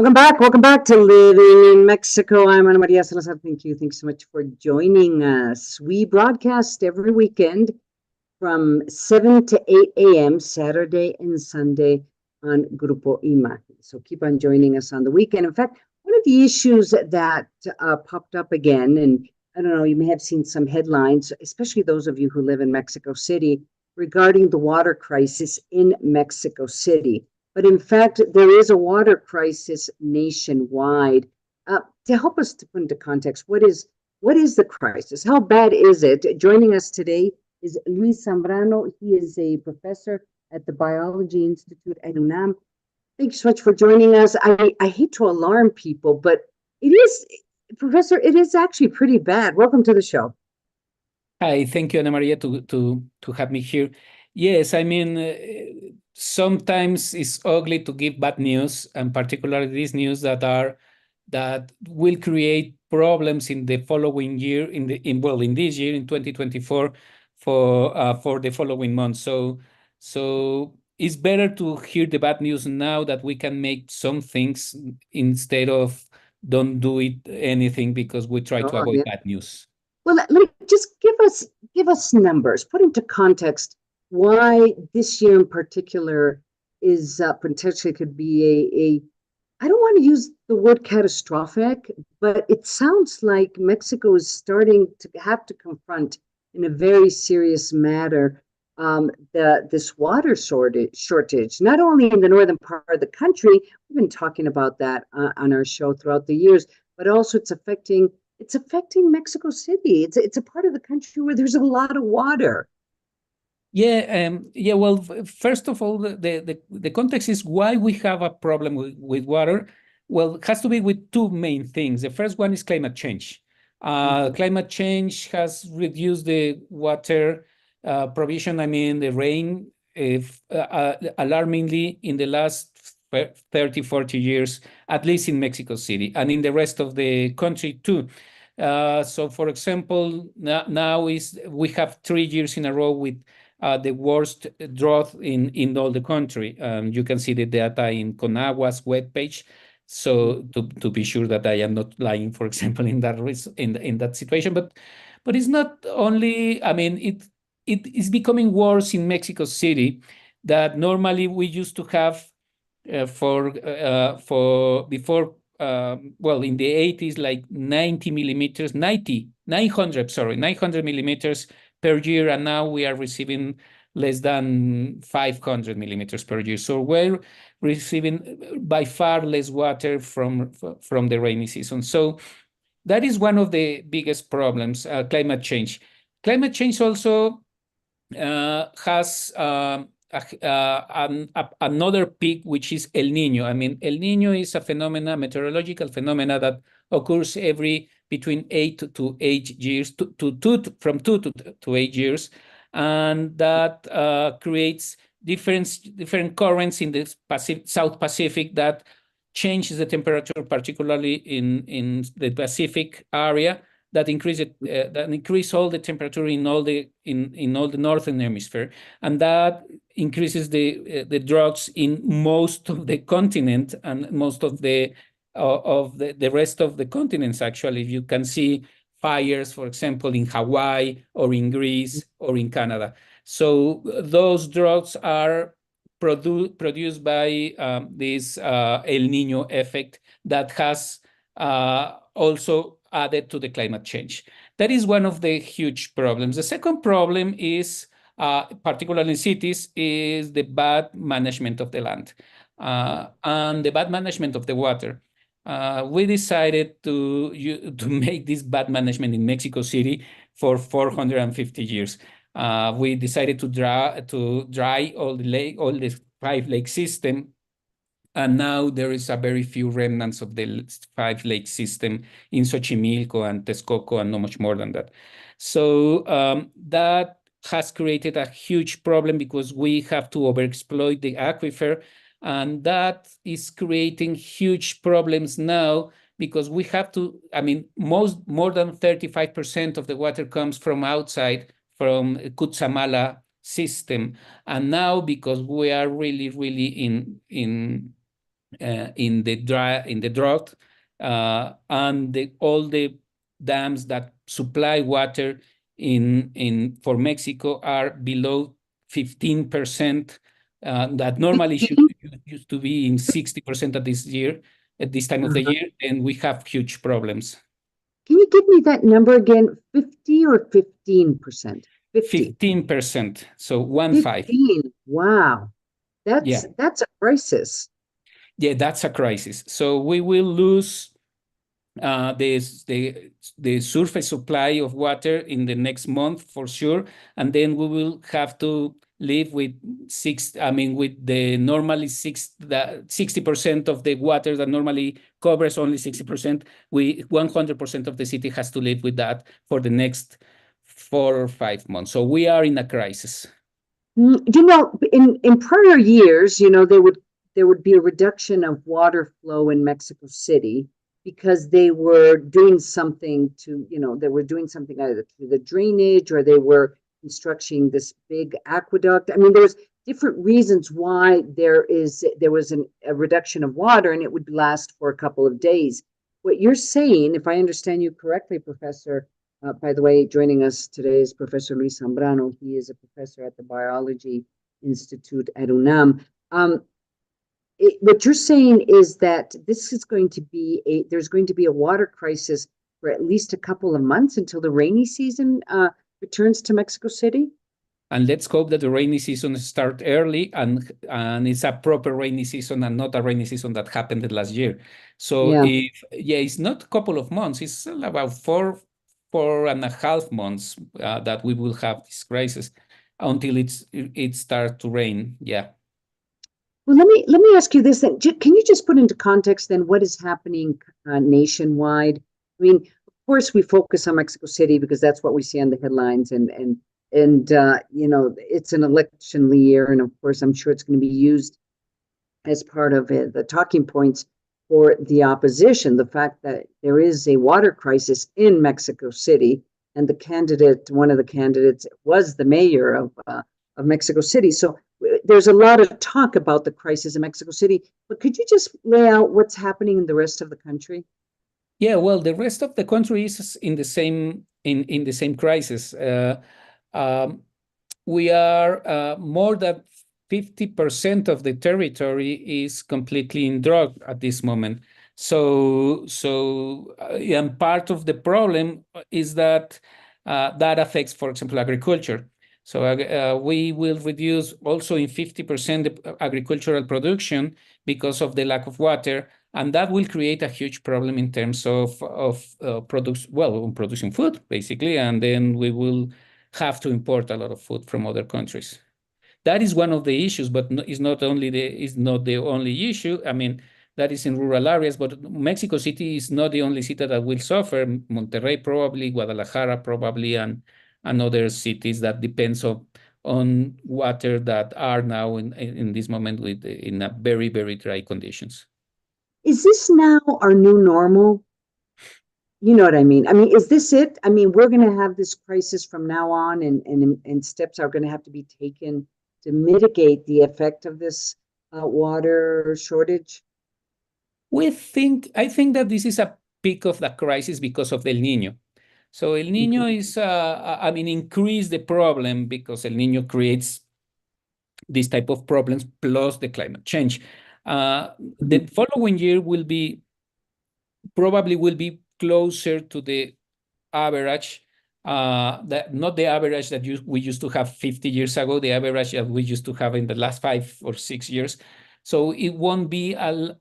Welcome back to Living in Mexico. I'm Ana Maria Salazar. Thanks so much for joining us. We broadcast every weekend from 7 to 8 a.m. Saturday and Sunday on Grupo Imagen. So keep on joining us on the weekend. In fact, one of the issues that popped up again, and I don't know, you may have seen some headlines, especially those of you who live in Mexico City, regarding the water crisis in Mexico City. But in fact, there is a water crisis nationwide. To help us to put into context, what is the crisis? How bad is it? Joining us today is Luis Zambrano. He is a professor at the Biology Institute at UNAM. Thanks so much for joining us. I hate to alarm people, but it is, Professor, it is actually pretty bad. Welcome to the show. Hi, thank you, Ana Maria, to have me here. Yes, I mean, sometimes it's ugly to give bad news, and particularly these news that will create problems in the following year, in this year, in 2024, for the following month. So it's better to hear the bad news now that we can make some things instead of don't do it anything because we try to avoid bad news. Well, just give us numbers. Put into context why this year in particular is potentially could be I don't want to use the word catastrophic, but it sounds like Mexico is starting to have to confront in a very serious matter this water shortage, not only in the northern part of the country. We've been talking about that on our show throughout the years, but also it's affecting Mexico City. It's a part of the country where there's a lot of water. Yeah, Well, first of all, the context is why we have a problem with water. Well, it has to be with two main things. The first one is climate change. Climate change has reduced the water provision. I mean, the rain, alarmingly in the last 30, 40 years, at least in Mexico City and in the rest of the country too. So, for example, now we have 3 years in a row with the worst drought in all the country. You can see the data in Conagua's webpage. So to be sure that I am not lying, for example, in that situation, but it's not only. I mean, it is becoming worse in Mexico City. That normally we used to have for before. In the 80s, like 900 millimeters per year, and now we are receiving less than 500 millimeters per year. So we're receiving by far less water from the rainy season. So that is one of the biggest problems, climate change. Climate change also has another peak, which is El Niño. I mean, El Niño is a meteorological phenomena that occurs between 8 to 8 years, from 2 to 8 years, and that creates different currents in the South Pacific that changes the temperature, particularly in the Pacific area, that increase all the temperature in all the northern hemisphere, and that increases the droughts in most of the continent and most of the rest of the continents. Actually, you can see fires, for example, in Hawaii or in Greece or in Canada. So those droughts are produced by this El Niño effect that has also added to the climate change. That is one of the huge problems. The second problem is, particularly in cities, is the bad management of the land and the bad management of the water. We decided to make this bad management in Mexico City for 450 years. We decided to dry all the 5-lake system. And now there is a very few remnants of the 5-lake system in Xochimilco and Texcoco, and not much more than that. So that has created a huge problem because we have to overexploit the aquifer, and that is creating huge problems now because we have to. I mean, more than 35% of the water comes from outside, from Cutzamala system, and now because we are really in in the drought, and all the dams that supply water for Mexico are below 15%, that normally used to be in 60% at this time of the year, and we have huge problems. Can you give me that number again? 50 or 15%? 15%. So 15. Wow. That's a crisis. Yeah, that's a crisis. So we will lose the surface supply of water in the next month for sure, and then we will have to live with with the normally 60% of the water that normally covers only 60%. 100% of the city has to live with that for the next 4 or 5 months. So we are in a crisis. In prior years, there would be a reduction of water flow in Mexico City because they were doing something either to the drainage, or they were constructing this big aqueduct. I mean, there's different reasons why there was a reduction of water, and it would last for a couple of days. What you're saying, if I understand you correctly, Professor, by the way, joining us today is Professor Luis Zambrano. He is a professor at the Biology Institute at UNAM. What you're saying is that this is going to be there's going to be a water crisis for at least a couple of months until the rainy season returns to Mexico City? And let's hope that the rainy season start early and it's a proper rainy season and not a rainy season that happened last year. So it's not a couple of months, it's about 4.5 months that we will have this crisis until it starts to rain. Yeah. Well, let me ask you this then. Can you just put into context then what is happening nationwide? I mean, of course, we focus on Mexico City because that's what we see on the headlines, and it's an election year, and of course, I'm sure it's going to be used as part of the talking points for the opposition. The fact that there is a water crisis in Mexico City, and one of the candidates was the mayor of Mexico City. So there's a lot of talk about the crisis in Mexico City, but could you just lay out what's happening in the rest of the country? Yeah, well, the rest of the country is in the same crisis. We are more than 50% of the territory is completely in drought at this moment. So and part of the problem is that that affects, for example, agriculture. So we will reduce also in 50% the agricultural production because of the lack of water, and that will create a huge problem in terms of producing food, basically, and then we will have to import a lot of food from other countries. That is one of the issues, but it's not the only issue. I mean, that is in rural areas, but Mexico City is not the only city that will suffer. Monterrey probably, Guadalajara probably, and other cities that depends on water that are now in this moment in a very, very dry conditions. Is this now our new normal? You know what I mean? I mean, is this it? I mean, we're going to have this crisis from now on, and steps are going to have to be taken to mitigate the effect of this water shortage? I think that this is a peak of the crisis because of El Niño. So El Niño is, increase the problem because El Niño creates this type of problems plus the climate change. The following year probably will be closer to the average, not the average that we used to have 50 years ago, the average that we used to have in the last 5 or 6 years. So it won't be a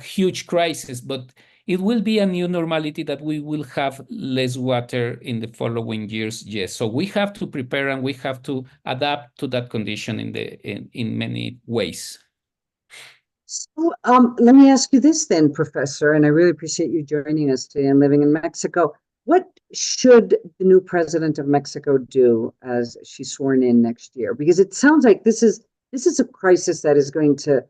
huge crisis, but it will be a new normality that we will have less water in the following years. Yes, so we have to prepare and we have to adapt to that condition in many ways. So let me ask you this then, Professor, and I really appreciate you joining us today and living in Mexico. What should the new president of Mexico do as she's sworn in next year? Because it sounds like this is a crisis that is going to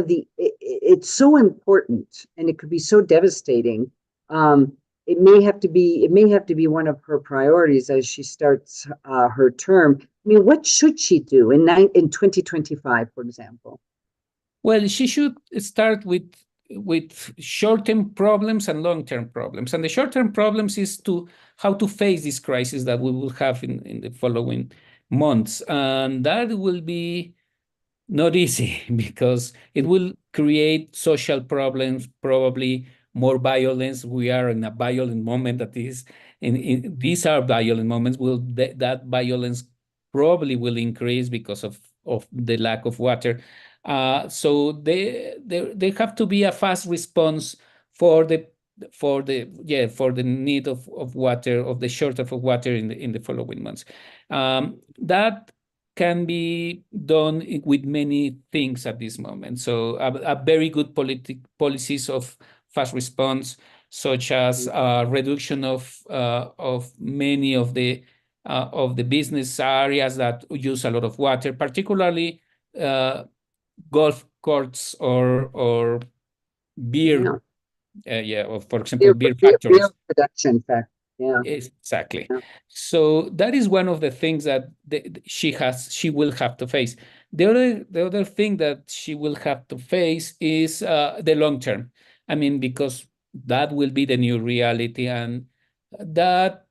be it's so important, and it could be so devastating. It may have to be one of her priorities as she starts her term. I mean, what should she do in 2025, for example? Well, she should start with short-term problems and long-term problems. And the short-term problems is how to face this crisis that we will have in the following months. And that will be not easy because it will create social problems, probably more violence. We are in a violent moment that is, these are violent moments. That violence probably will increase because of the lack of water. So they have to be a fast response for the need of water, of the shortage of water in the following months. That can be done with many things at this moment. So a very good policies of fast response, such as reduction of many of the business areas that use a lot of water, particularly golf courts or beer, or for example, beer factories. Beer production factory. Yeah. Exactly. Yeah. So that is one of the things that she will have to face. The other thing that she will have to face is the long term. I mean, because that will be the new reality, and that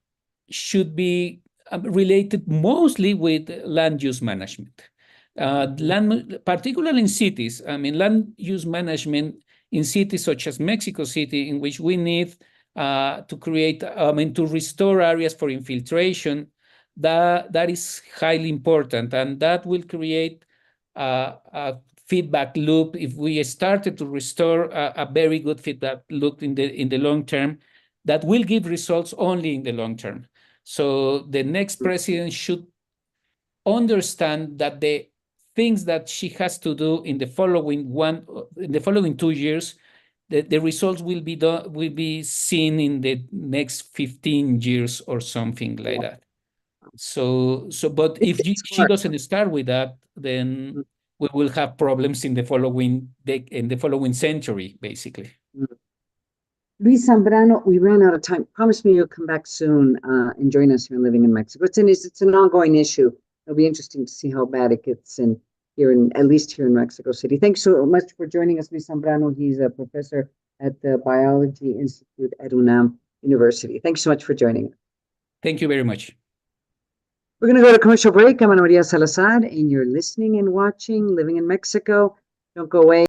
should be related mostly with land use management. Particularly in cities. I mean, land use management in cities such as Mexico City, in which we need to create, to restore areas for infiltration, that is highly important, and that will create a feedback loop. If we started to restore a very good feedback loop in the long term, that will give results only in the long term. So the next president should understand that the things that she has to do in the following 2 years, the results will be seen in the next 15 years or something like that. But if she doesn't start with that, then we will have problems in the following century, basically. Luis Zambrano, we ran out of time. Promise me you'll come back soon and join us here in Living in Mexico. It's an ongoing issue. It'll be interesting to see how bad it gets at least here in Mexico City. Thanks so much for joining us, Luis Zambrano. He's a professor at the Biology Institute at UNAM University. Thanks so much for joining us. Thank you very much. We're going to go to commercial break. I'm Ana Maria Salazar, and you're listening and watching Living in Mexico. Don't go away.